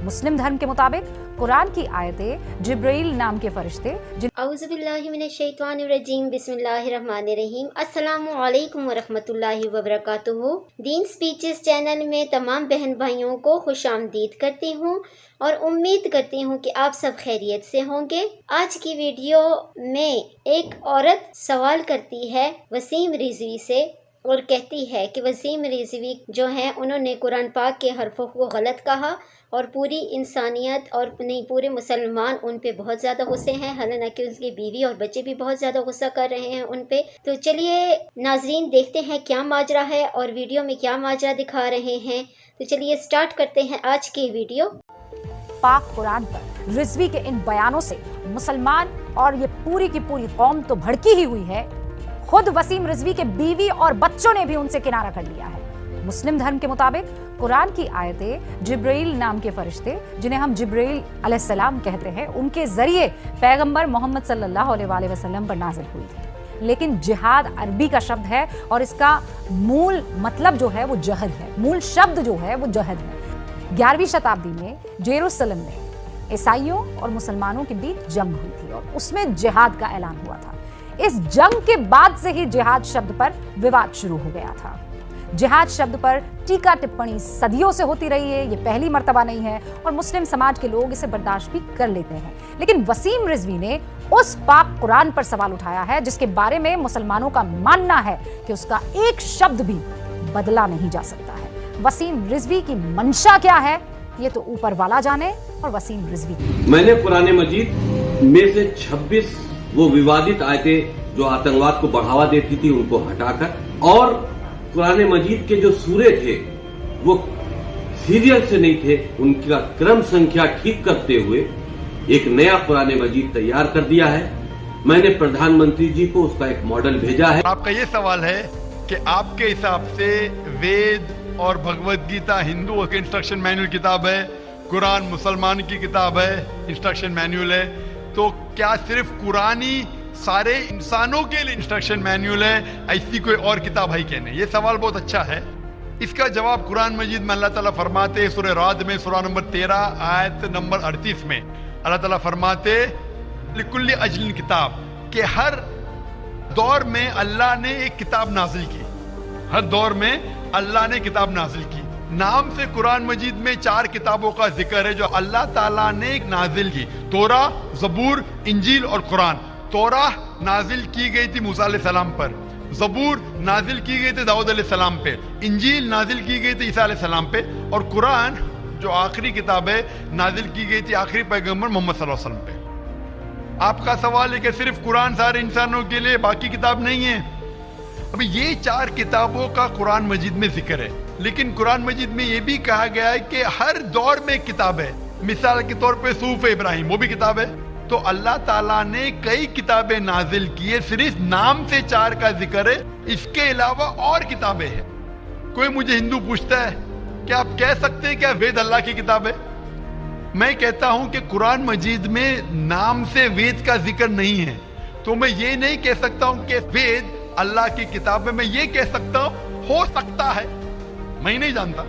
मुस्लिम धर्म के मुताबिक कुरान की आयतें जिब्रील नाम के फरिश्ते औज़ुबिल्लाहि मिनश्शैतानिर्रजीम बिस्मिल्लाहिर्रहमानिर्रहीम अस्सलामु अलैकुम वरहमतुल्लाहि वबरकातुहू। दीन स्पीचेस चैनल में तमाम बहन भाइयों को खुशामदीद करती हूँ और उम्मीद करती हूँ कि आप सब खैरियत से होंगे। आज की वीडियो में एक औरत सवाल करती है वसीम रिजवी से और कहती है कि वसीम रिजवी जो हैं उन्होंने कुरान पाक के हरफों को गलत कहा और पूरी इंसानियत और नहीं पूरे मुसलमान उन पे बहुत ज़्यादा गुस्से हैं, हालांकि उसकी बीवी और बच्चे भी बहुत ज़्यादा गुस्सा कर रहे हैं उन पे। तो चलिए नाजरीन देखते हैं क्या माजरा है और वीडियो में क्या माजरा दिखा रहे हैं। तो चलिए स्टार्ट करते हैं आज की वीडियो। पाक कुरान पर रिजवी के इन बयानों से मुसलमान और ये पूरी की पूरी कौम तो भड़की ही हुई है। खुद वसीम रिजवी के बीवी और बच्चों ने भी उनसे किनारा कर लिया है। मुस्लिम धर्म के मुताबिक कुरान की आयतें जिब्रील नाम के फरिश्ते, जिन्हें हम जिब्रील अलैहिस्सलाम कहते हैं, उनके जरिए पैगंबर मोहम्मद सल्लल्लाहु अलैहि वसल्लम पर नाजिल हुई थी। लेकिन जिहाद अरबी का शब्द है और इसका मूल मतलब जो है वो जहद है, मूल शब्द जो है वो जहद है। 11वीं शताब्दी में जेरूसलम में ईसाइयों और मुसलमानों के बीच जंग हुई थी और उसमें जिहाद का ऐलान हुआ था। इस जंग के बाद से ही जिहाद शब्द पर विवाद शुरू हो गया था। जिहाद शब्द पर टीका टिप्पणी सदियों से होती रही है, ये पहली मर्तबा नहीं है और मुस्लिम समाज के लोग इसे बर्दाश्त भी कर लेते हैं। लेकिन वसीम रिजवी ने उस पाक कुरान पर सवाल उठाया है जिसके बारे में मुसलमानों का मानना है कि उसका एक शब्द भी बदला नहीं जा सकता है। वसीम रिजवी की मंशा क्या है ये तो ऊपर वाला जाने और वसीम रिजवी। मैंने कुरान मजीद में से 26 वो विवादित आयतें जो आतंकवाद को बढ़ावा देती थी उनको हटाकर और कुरान मजीद के जो सूरे थे वो सीरियल से नहीं थे, उनका क्रम संख्या ठीक करते हुए एक नया कुरान मजीद तैयार कर दिया है। मैंने प्रधानमंत्री जी को उसका एक मॉडल भेजा है। आपका ये सवाल है कि आपके हिसाब से वेद और भगवत गीता हिंदुओं के इंस्ट्रक्शन मैनुअल किताब है, कुरान मुसलमान की किताब है, इंस्ट्रक्शन मैनुअल है, तो क्या सिर्फ कुरान ही सारे इंसानों के लिए इंस्ट्रक्शन मैनुअल है, ऐसी कोई और किताब है क्या नहीं? ये सवाल बहुत अच्छा है। इसका जवाब कुरान मजीद में अल्लाह ताला फरमाते, सूरह राद में सूरह नंबर 13 आयत नंबर 38 में अल्लाह ताला फरमाते लिकुल्ली अजलिन किताब, कि हर दौर में अल्लाह ने एक किताब नाजिल की, हर दौर में अल्लाह ने किताब नाजिल की। नाम से कुरान मजीद में 4 किताबों का जिक्र है जो अल्लाह ताला ने नाजिल की, तोरा, जबूर, इंजील और कुरान। तोरा नाजिल की गई थी मूसा अलैहि सलाम पर, जबूर नाजिल की गई थी दाऊद अलैहि सलाम पे, इंजील नाजिल की गई थी ईसा अलैहि सलाम पे और कुरान जो आखिरी किताब है नाजिल की गई थी आखिरी पैगंबर मोहम्मद सल्लल्लाहु अलैहि वसल्लम पे। आपका सवाल है कि सिर्फ कुरान सारे इंसानों के लिए, बाकी किताब नहीं है? अभी ये 4 किताबों का कुरान मजीद में जिक्र है, लेकिन कुरान मजीद में ये भी कहा गया है कि हर दौर में एक किताब है। मिसाल के तौर पे सूफ इब्राहिम वो भी किताब है। तो अल्लाह ताला ने कई किताबें नाजिल की है, सिर्फ नाम से 4 का जिक्र है, इसके अलावा और किताबें हैं। कोई मुझे हिंदू पूछता है कि आप कह सकते हैं क्या वेद अल्लाह की किताब है? मैं कहता हूं कि कुरान मजीद में नाम से वेद का जिक्र नहीं है, तो मैं ये नहीं कह सकता हूं कि वेद अल्लाह की किताब है। मैं ये कह सकता हूं हो सकता है, मैं नहीं जानता,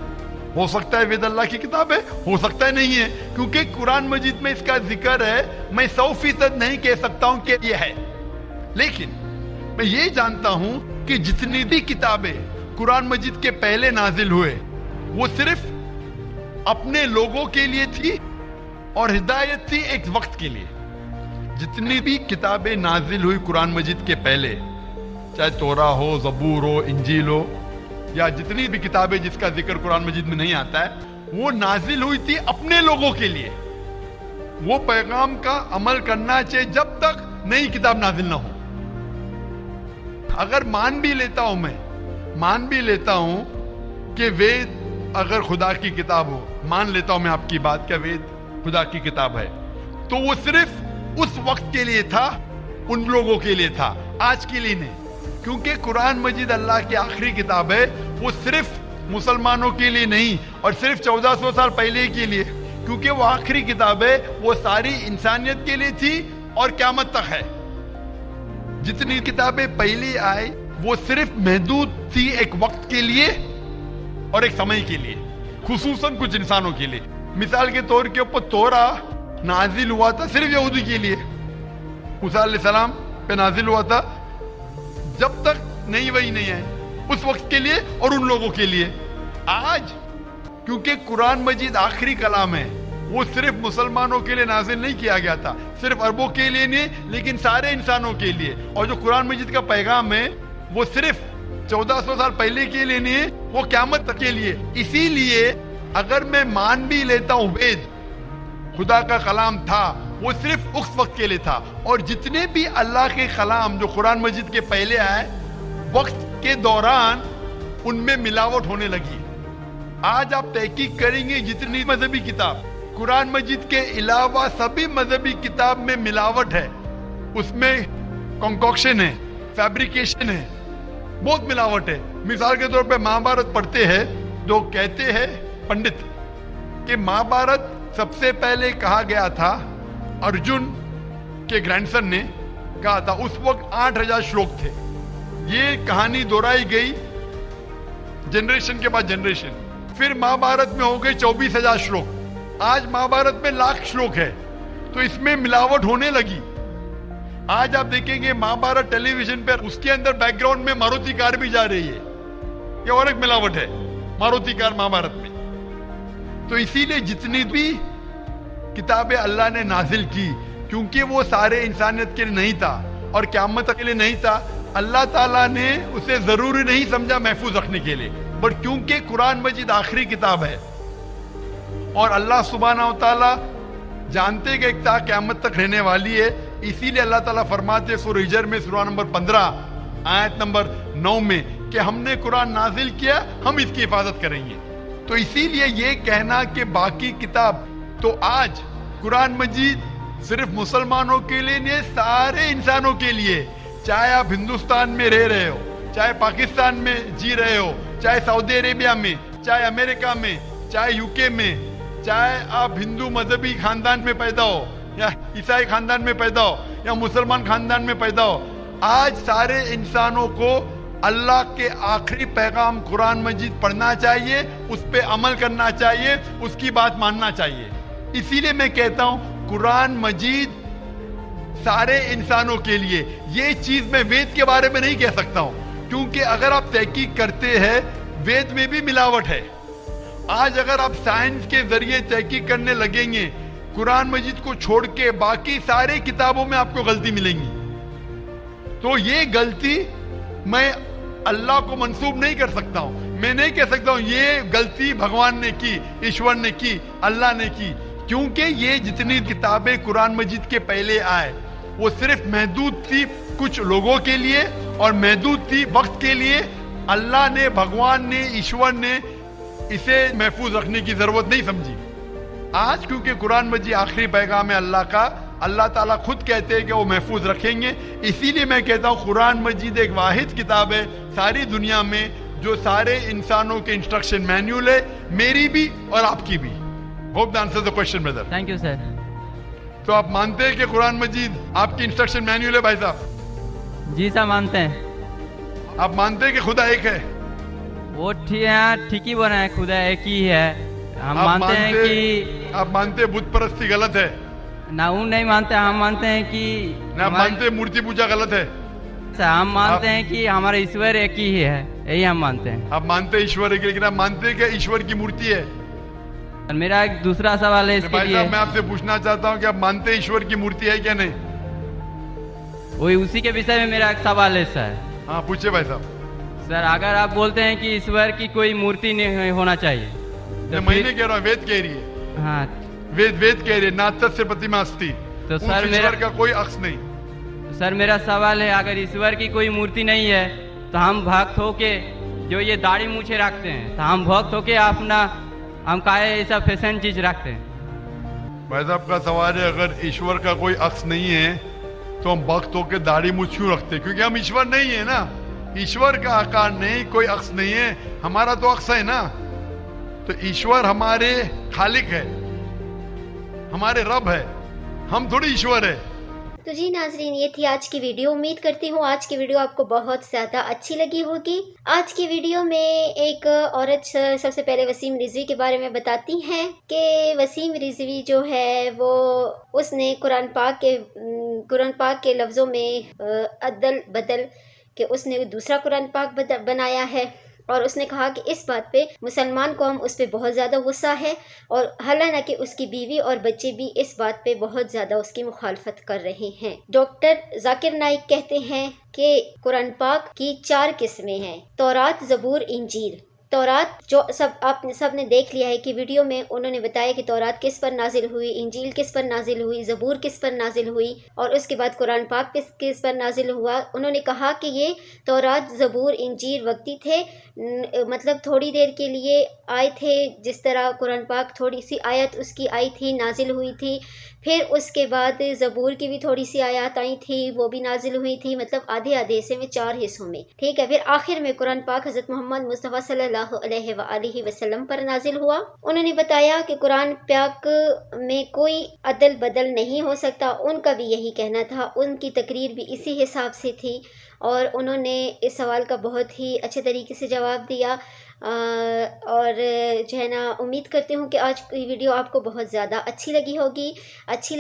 हो सकता है वेद अल्लाह की किताब है, हो सकता है नहीं है, क्योंकि कुरान मजीद में इसका जिक्र है। मैं 100% नहीं कह सकता हूं कि ये है, लेकिन मैं ये जानता हूं कि जितनी भी किताबें कुरान मजीद के पहले नाजिल हुए वो सिर्फ अपने लोगों के लिए थी और हिदायत थी एक वक्त के लिए। जितनी भी किताबें नाजिल हुई कुरान मजीद के पहले, चाहे तोरा हो, जबूर हो, इंजील हो या जितनी भी किताबें जिसका जिक्र कुरान मजीद में नहीं आता है, वो नाजिल हुई थी अपने लोगों के लिए। वो पैगाम का अमल करना चाहिए जब तक नई किताब नाजिल ना हो। अगर मान भी लेता हूं कि वेद अगर खुदा की किताब हो, मान लेता हूं मैं आपकी बात, क्या वेद खुदा की किताब है, तो वो सिर्फ उस वक्त के लिए था, उन लोगों के लिए था, आज के लिए नहीं। क्योंकि कुरान मजीद अल्लाह की आखिरी किताब है, वो सिर्फ मुसलमानों के लिए नहीं और सिर्फ 1400 साल पहले के लिए, क्योंकि वो आखिरी किताब है, वो सारी इंसानियत के लिए थी और क़यामत तक है। जितनी किताबें पहले आई वो सिर्फ महदूद थी एक वक्त के लिए और एक समय के लिए, खुसूसन कुछ इंसानों के लिए। مثال کے طور کے اوپر تورا نازل ہوا تھا صرف یہودی کے لیے, موسیٰ علیہ السلام پہ نازل ہوا تھا جب تک نئی وحی نہیں آئی, اس وقت کے لیے اور ان لوگوں کے لیے. آج کیونکہ قرآن مجید آخری کلام ہے, وہ صرف مسلمانوں کے لیے نازل نہیں کیا گیا تھا, صرف عربوں کے لیے نہیں لیکن سارے انسانوں کے لیے. اور جو قرآن مجید کا پیغام ہے وہ صرف 1400 سال پہلے کے لیے نہیں ہے, وہ قیامت تک کے لیے. اسی لیے اگر میں مان بھی لیتا ہوں وید خدا کا کلام تھا, وہ صرف اس وقت کے لیے تھا, اور جتنے بھی اللہ کے کلام جو قرآن مجید کے پہلے آئے وقت کے دوران ان میں ملاوٹ ہونے لگی. آج آپ تحقیق کریں گے جتنی مذہبی کتاب, قرآن مجید کے علاوہ سبھی مذہبی کتاب میں ملاوٹ ہے, اس میں کنکوکشن ہے, فیبریکیشن ہے, بہت ملاوٹ ہے. مثال کے طور پہ مہابھارت پڑھتے ہیں جو کہتے ہیں پنڈت کہ مہابھارت سب سے پہلے کہا گیا تھا, ارجن کے گرینڈ سن نے کہا تھا, اس وقت 8000 شلوک تھے. یہ کہانی دہرائی گئی جنریشن کے بعد جنریشن, پھر مہابھارت میں ہو گئی 24,000 شلوک, آج مہابھارت میں 1,00,000 شلوک ہے. تو اس میں ملاوٹ ہونے لگی. آج آپ دیکھیں گے مہابھارت ٹیلی ویژن پر اس کے اندر بیک گراؤنڈ میں ماروتی کار بھی جا رہی ہے, یہ اور ایک ملاوٹ ہے ماروتی کار مہابھارت میں. تو اسی لیے جتنی بھی کتابیں اللہ نے نازل کی, کیونکہ وہ سارے انسانیت کے لیے نہیں تھا اور قیامت کے لیے نہیں تھا, اللہ تعالیٰ نے اسے ضروری نہیں سمجھا محفوظ رکھنے کے لیے. بٹ کیونکہ قرآن مجید آخری کتاب ہے اور اللہ سبحانہ و تعالیٰ جانتے کہ ایک تا قیامت تک رہنے والی ہے, اسی لیے اللہ تعالیٰ فرماتے سورہ ہجر میں سورہ نمبر 15 آیت نمبر 9 میں کہ ہم نے قرآن نازل کیا, ہم اس کی حفاظت کریں گے. تو اسی لیے یہ کہنا کہ باقی کتاب, تو آج قرآن مجید صرف مسلمانوں کے لیے نہیں, سارے انسانوں کے لیے, چاہے آپ ہندوستان میں رہ رہے ہو, چاہے پاکستان میں جی رہے ہو, چاہے سعودی عربیہ میں, چاہے امریکہ میں, چاہے UK میں, چاہے آپ ہندو مذہبی خاندان میں پیدا ہو یا عیسائی خاندان میں پیدا ہو یا مسلمان خاندان میں پیدا ہو, آج سارے انسانوں کو اللہ کے آخری پیغام قرآن مجید پڑھنا چاہیے, اس پہ عمل کرنا چاہیے, اس کی بات ماننا چاہیے. اسی لیے میں کہتا ہوں قرآن مجید سارے انسانوں کے لیے. یہ چیز میں وید کے بارے میں نہیں کہہ سکتا ہوں, کیونکہ اگر آپ تحقیق کرتے ہیں وید میں بھی ملاوٹ ہے. آج اگر آپ سائنس کے ذریعے تحقیق کرنے لگیں گے, قرآن مجید کو چھوڑ کے باقی سارے کتابوں میں آپ کو غلطی ملیں گی. تو یہ غلطی میں اللہ کو منسوب نہیں کر سکتا ہوں. میں نہیں کہہ سکتا ہوں یہ غلطی بھگوان نے کی, ایشور نے کی, اللہ نے کی, کیونکہ یہ جتنی کتابیں قرآن مجید کے پہلے آئے وہ صرف محدود تھی کچھ لوگوں کے لیے اور محدود تھی وقت کے لیے. اللہ نے, بھگوان نے, ایشور نے اسے محفوظ رکھنے کی ضرورت نہیں سمجھی. آج کیونکہ قرآن مجید آخری پیغام ہے اللہ کا, اللہ تعالیٰ خود کہتے ہیں کہ وہ محفوظ رکھیں گے. اسی لیے میں کہتا ہوں قرآن مجید ایک واحد کتاب ہے ساری دنیا میں جو سارے انسانوں کے انسٹرکشن مینیول ہے, میری بھی اور آپ کی بھی. Hope the answer the question Brother. Thank you sir. تو آپ مانتے ہیں کہ قرآن مجید آپ کی انسٹرکشن مینیول ہے بھائی صاحب؟ جی سر مانتے ہیں. آپ مانتے ہیں کہ خدا ایک ہے؟ وہ ٹھیک ہی بنا ہے, خدا ایک ہی ہے. ہم مانتے ہیں کہ آپ مانتے بت پرستی غلط ہے؟ نہ وہ نہیں مانتے, ہم مانتے ہیں کہ نہ مانتے مورتی پوجا غلط ہے. ہم مانتے ہیں کہ ہمارا ایشور ایک ہی ہے, یہی ہم مانتے ہیں. آپ مانتے ایشور ہے, لیکن آپ مانتے ہیں کہ ایشور کی مورتی ہے؟ میرا ایک دوسرا سوال ہے اس کے بھائی لیے. صاحب میں آپ سے پوچھنا چاہتا ہوں کہ آپ مانتے ہیں ایشور کی مورتی ہے کیا نہیں؟ وہی اسی کے وشے میں میرا ایک سوال ہے سر. ہاں پوچھے بھائی صاحب. سر اگر آپ بولتے ہیں کہ ایشور کی کوئی مورتی نہیں ہونا چاہیے, میں نہیں کہہ رہا ہوں, وید کہہ رہی ہے. ہاں وید کہہ رہی ہے ناتت سے پرتیما استی, تو اس سر ایشور کا کوئی عکس نہیں. سر میرا سوال ہے, اگر ایشور کی کوئی مورتی نہیں ہے تو ہم بھکت ہو کے جو یہ داڑھی مونچھے رکھتے ہیں, تو ہم بھکت ہو کے اپنا ہم کائے ایسا فیشن چیز رکھتے ہیں. بھائی صاحب کا سوال ہے اگر ایشور کا کوئی عکس نہیں ہے تو ہم بھکت ہو کے داڑھی مونچھ کیوں رکھتے؟ کیونکہ ہم ایشور نہیں ہے نا. ایشور کا آکار نہیں, کوئی عکس نہیں ہے, ہمارا تو عکس ہے نا. تو ایشور ہمارے خالق ہے, ہمارے رب ہے, ہم تھوڑی ایشور ہے. तो जी नाजरीन, ये थी आज की वीडियो। उम्मीद करती हूँ आज की वीडियो आपको बहुत ज़्यादा अच्छी लगी होगी। आज की वीडियो में एक औरत सबसे पहले वसीम रिजवी के बारे में बताती हैं कि वसीम रिजवी जो है वो उसने कुरान पाक के लफ्ज़ों में अदल बदल के उसने दूसरा कुरान पाक बनाया है, और उसने कहा कि इस बात पे मुसलमान कौम उस पर बहुत ज़्यादा गुस्सा है, और हालांकि उसकी बीवी और बच्चे भी इस बात पे बहुत ज़्यादा उसकी मुखालफत कर रहे हैं। डॉक्टर जाकिर नाइक कहते हैं कि कुरान पाक की 4 किस्में हैं, तौरात, ज़बूर, इंजील। तौरात जो आपने सबने देख लिया है कि वीडियो में उन्होंने बताया कि तौरात किस पर नाजिल हुई, इंजील किस पर नाजिल हुई, ज़बूर किस पर नाजिल हुई, और उसके बाद कुरान पाक किस पर नाजिल हुआ। उन्होंने कहा कि ये तौरात, ज़बूर, इंजील वक्ती थे, मतलब थोड़ी देर के लिए आए थे। जिस तरह कुरान पाक थोड़ी सी आयत उसकी आई थी, नाजिल हुई थी, फिर उसके बाद ज़बूर की भी थोड़ी सी आयत आई थी, वो भी नाजिल हुई थी, मतलब आधे आधे हिस्से में 4 हिस्सों में, ठीक है। फिर आखिर में कुरान पाक हज़रत मोहम्मद मुस्तफ़ा सल्लल्लाहु अलैहि वसल्लम पर नाजिल हुआ। उन्होंने बताया कि कुरान पाक में कोई अदल बदल नहीं हो सकता, उनका भी यही कहना था, उनकी तकरीर भी इसी हिसाब से थी, और उन्होंने इस सवाल का बहुत ही अच्छे तरीके से जवाब दिया। और जो है ना, उम्मीद करती हूँ कि आज की वीडियो आपको बहुत ज़्यादा अच्छी लगी होगी। अच्छी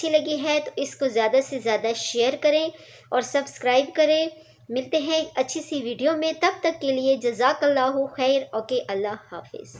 लगी है तो इसको ज़्यादा से ज़्यादा शेयर करें और सब्सक्राइब करें। मिलते हैं अच्छी सी वीडियो में, तब तक के लिए जज़ाकल्लाहु खैर। ओके, अल्लाह हाफिज़।